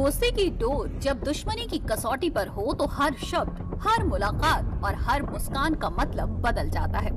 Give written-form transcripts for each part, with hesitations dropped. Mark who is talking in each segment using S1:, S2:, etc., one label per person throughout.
S1: दोस्ती की डोर जब दुश्मनी की कसौटी पर हो तो हर शब्द, हर मुलाकात और हर मुस्कान का मतलब बदल जाता है।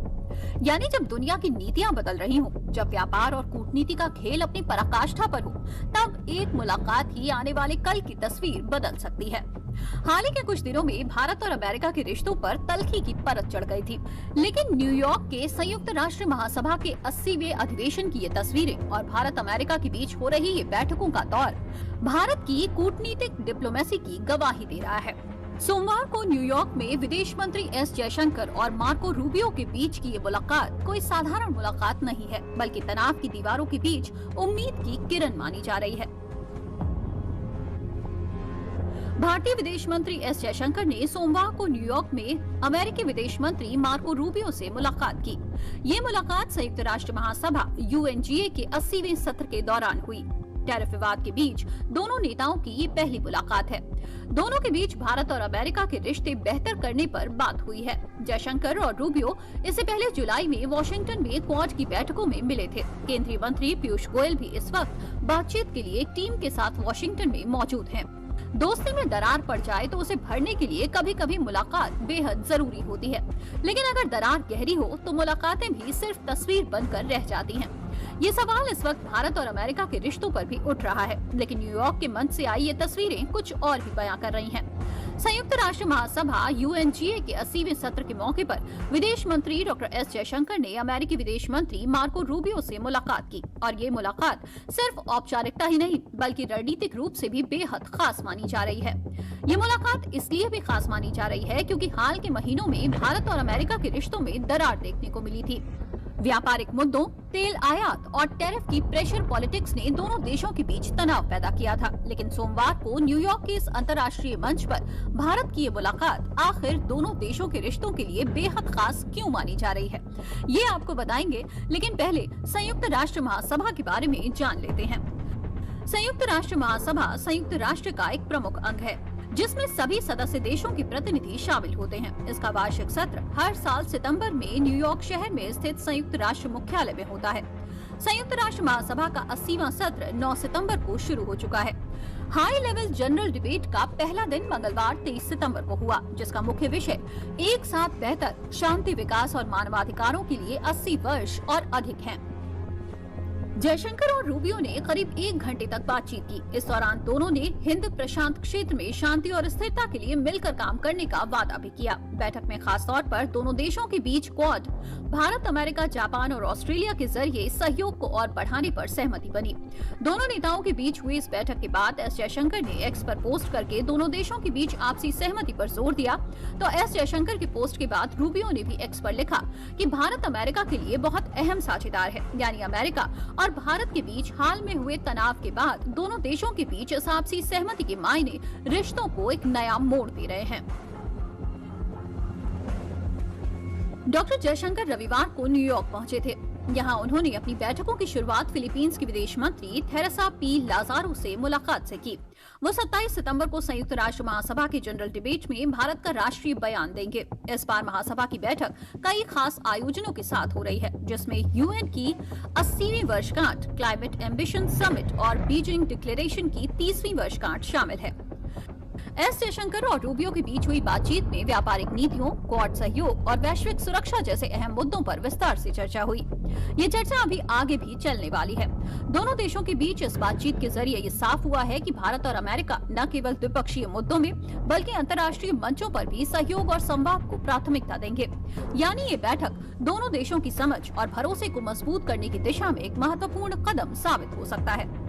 S1: यानी जब दुनिया की नीतियां बदल रही हों, जब व्यापार और कूटनीति का खेल अपनी पराकाष्ठा पर हो, तब एक मुलाकात ही आने वाले कल की तस्वीर बदल सकती है। हाल ही के कुछ दिनों में भारत और अमेरिका के रिश्तों पर तल्खी की परत चढ़ गई थी, लेकिन न्यूयॉर्क के संयुक्त राष्ट्र महासभा के 80वें अधिवेशन की ये तस्वीरें और भारत अमेरिका के बीच हो रही ये बैठकों का दौर भारत की कूटनीतिक डिप्लोमेसी की गवाही दे रहा है। सोमवार को न्यूयॉर्क में विदेश मंत्री एस जयशंकर और मार्को रूबियो के बीच की ये मुलाकात कोई साधारण मुलाकात नहीं है, बल्कि तनाव की दीवारों के बीच उम्मीद की किरण मानी जा रही है। भारतीय विदेश मंत्री एस जयशंकर ने सोमवार को न्यूयॉर्क में अमेरिकी विदेश मंत्री मार्को रूबियो से मुलाकात की। ये मुलाकात संयुक्त राष्ट्र महासभा यूएनजीए के 80वें सत्र के दौरान हुई। टैरिफ विवाद के बीच दोनों नेताओं की ये पहली मुलाकात है। दोनों के बीच भारत और अमेरिका के रिश्ते बेहतर करने पर बात हुई है। जयशंकर और रूबियो इससे पहले जुलाई में वॉशिंगटन में क्वाड की बैठकों में मिले थे। केंद्रीय मंत्री पीयूष गोयल भी इस वक्त बातचीत के लिए टीम के साथ वॉशिंगटन में मौजूद हैं। दोस्ती में दरार पड़ जाए तो उसे भरने के लिए कभी कभी मुलाकात बेहद जरूरी होती है, लेकिन अगर दरार गहरी हो तो मुलाकातें भी सिर्फ तस्वीर बनकर रह जाती हैं। ये सवाल इस वक्त भारत और अमेरिका के रिश्तों पर भी उठ रहा है, लेकिन न्यूयॉर्क के मंच से आई ये तस्वीरें कुछ और भी बयां कर रही हैं। संयुक्त राष्ट्र महासभा यूएनजीए के 80वें सत्र के मौके पर विदेश मंत्री डॉक्टर एस जयशंकर ने अमेरिकी विदेश मंत्री मार्को रूबियो से मुलाकात की और ये मुलाकात सिर्फ औपचारिकता ही नहीं बल्कि रणनीतिक रूप से भी बेहद खास मानी जा रही है। ये मुलाकात इसलिए भी खास मानी जा रही है क्योंकि हाल के महीनों में भारत और अमेरिका के रिश्तों में दरार देखने को मिली थी। व्यापारिक मुद्दों, तेल आयात और टैरिफ की प्रेशर पॉलिटिक्स ने दोनों देशों के बीच तनाव पैदा किया था, लेकिन सोमवार को न्यूयॉर्क के इस अंतर्राष्ट्रीय मंच पर भारत की ये मुलाकात आखिर दोनों देशों के रिश्तों के लिए बेहद खास क्यों मानी जा रही है, ये आपको बताएंगे। लेकिन पहले संयुक्त राष्ट्र महासभा के बारे में जान लेते हैं। संयुक्त राष्ट्र महासभा संयुक्त राष्ट्र का एक प्रमुख अंग है जिसमें सभी सदस्य देशों के प्रतिनिधि शामिल होते हैं। इसका वार्षिक सत्र हर साल सितंबर में न्यूयॉर्क शहर में स्थित संयुक्त राष्ट्र मुख्यालय में होता है। संयुक्त राष्ट्र महासभा का 80वां सत्र 9 सितंबर को शुरू हो चुका है। हाई लेवल जनरल डिबेट का पहला दिन मंगलवार 23 सितंबर को हुआ, जिसका मुख्य विषय एक साथ बेहतर शांति, विकास और मानवाधिकारों के लिए 80 वर्ष और अधिक हैं। जयशंकर और रूबियो ने करीब 1 घंटे तक बातचीत की। इस दौरान दोनों ने हिंद प्रशांत क्षेत्र में शांति और स्थिरता के लिए मिलकर काम करने का वादा भी किया। बैठक में खास तौर पर दोनों देशों के बीच क्वाड, भारत, अमेरिका, जापान और ऑस्ट्रेलिया के जरिए सहयोग को और बढ़ाने पर सहमति बनी। दोनों नेताओं के बीच हुई इस बैठक के बाद एस जयशंकर ने एक्स पर पोस्ट करके दोनों देशों के बीच आपसी सहमति पर जोर दिया। तो एस जयशंकर की पोस्ट के बाद रूबियो ने भी एक्स पर लिखा कि भारत अमेरिका के लिए बहुत अहम साझेदार है, यानी अमेरिका और भारत के बीच हाल में हुए तनाव के बाद दोनों देशों के बीच इस आपसी सहमति के मायने रिश्तों को एक नया मोड़ दे रहे हैं। डॉक्टर जयशंकर रविवार को न्यूयॉर्क पहुंचे थे। यहाँ उन्होंने अपनी बैठकों की शुरुआत फिलीपींस की विदेश मंत्री थेरेसा पी लाजारो से मुलाकात से की। वो 27 सितंबर को संयुक्त राष्ट्र महासभा के जनरल डिबेट में भारत का राष्ट्रीय बयान देंगे। इस बार महासभा की बैठक कई खास आयोजनों के साथ हो रही है, जिसमें यूएन की 80वीं वर्षगांठ, क्लाइमेट एम्बिशन समिट और बीजिंग डिक्लेरेशन की 30वीं वर्षगांठ शामिल है। एस जयशंकर और रूबियो के बीच हुई बातचीत में व्यापारिक नीतियों, क्वाड सहयोग और वैश्विक सुरक्षा जैसे अहम मुद्दों पर विस्तार से चर्चा हुई। ये चर्चा अभी आगे भी चलने वाली है। दोनों देशों के बीच इस बातचीत के जरिए ये साफ हुआ है कि भारत और अमेरिका न केवल द्विपक्षीय मुद्दों में बल्कि अंतर्राष्ट्रीय मंचों पर भी सहयोग और संवाद को प्राथमिकता देंगे। यानी ये बैठक दोनों देशों की समझ और भरोसे को मजबूत करने की दिशा में एक महत्वपूर्ण कदम साबित हो सकता है।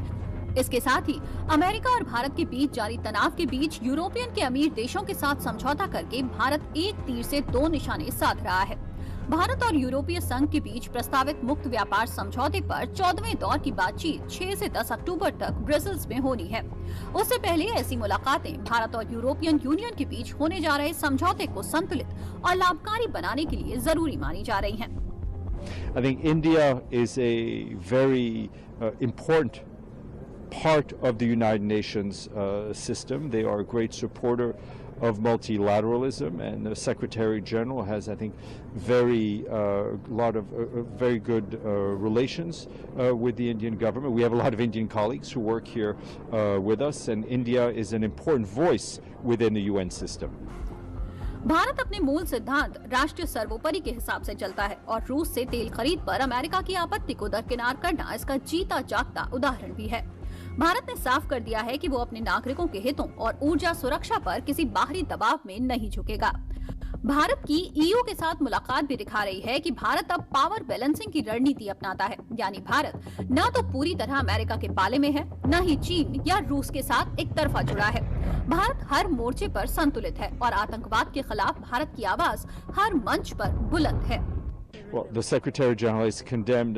S1: इसके साथ ही अमेरिका और भारत के बीच जारी तनाव के बीच यूरोपियन के अमीर देशों के साथ समझौता करके भारत एक तीर से 2 निशाने साध रहा है। भारत और यूरोपीय संघ के बीच प्रस्तावित मुक्त व्यापार समझौते पर 14वें दौर की बातचीत 6 से 10 अक्टूबर तक ब्रसेल्स में होनी है। उससे पहले ऐसी मुलाकातें भारत और यूरोपियन यूनियन के बीच होने जा रहे समझौते को संतुलित और लाभकारी बनाने के लिए जरूरी मानी जा रही हैं।
S2: I think India is a very important part of the United Nations system. They are a great supporter of multilateralism, and the Secretary General has, I think, very good relations with the Indian government. We have a lot of Indian colleagues who work here with us, and India is an important voice within the UN system.
S1: Bharat अपने मूल सिद्धांत राष्ट्रीय सर्वोपरि के हिसाब से चलता है और रूस से तेल खरीद पर अमेरिका की आपत्ति को दरकिनार करना इसका जीता जागता उदाहरण भी है। भारत ने साफ कर दिया है कि वो अपने नागरिकों के हितों और ऊर्जा सुरक्षा पर किसी बाहरी दबाव में नहीं झुकेगा। भारत की ईयू के साथ मुलाकात भी दिखा रही है कि भारत अब पावर बैलेंसिंग की रणनीति अपनाता है, यानी भारत न तो पूरी तरह अमेरिका के पाले में है, न ही चीन या रूस के साथ एक तरफा जुड़ा है। भारत हर मोर्चे पर संतुलित है और आतंकवाद के खिलाफ भारत की आवाज हर मंच पर बुलंद है।
S2: Well, the Secretary General has condemned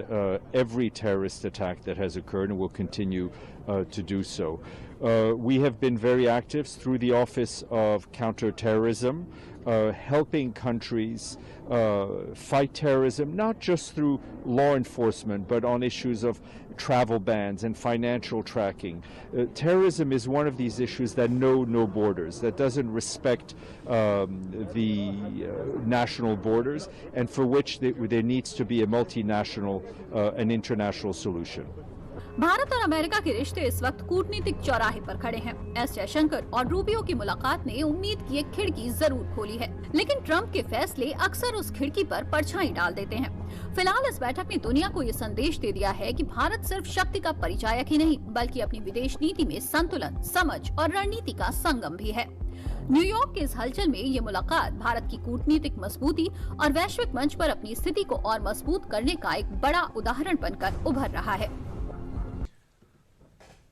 S2: every terrorist attack that has occurred and will continue to do so. We have been very active through the Office of Counterterrorism, helping countries fight terrorism, not just through law enforcement, but on issues of travel bans and financial tracking. Terrorism is one of these issues that know no borders, that doesn't respect the national borders, and for which there needs to be a multinational and international solution.
S1: Bharat और America के रिश्ते इस वक्त कूटनीतिक चौराहे पर खड़े हैं। एस जयशंकर और रूबियो की मुलाकात ने उम्मीद की एक खिड़की जरूर खोली है, लेकिन ट्रंप के फैसले अक्सर उस खिड़की पर परछाई डाल देते हैं। फिलहाल इस बैठक ने दुनिया को ये संदेश दे दिया है कि भारत सिर्फ शक्ति का परिचायक ही नहीं, बल्कि अपनी विदेश नीति में संतुलन, समझ और रणनीति का संगम भी है। न्यूयॉर्क के इस हलचल में ये मुलाकात भारत की कूटनीतिक मजबूती और वैश्विक मंच पर अपनी स्थिति को और मजबूत करने का एक बड़ा उदाहरण बनकर उभर रहा है।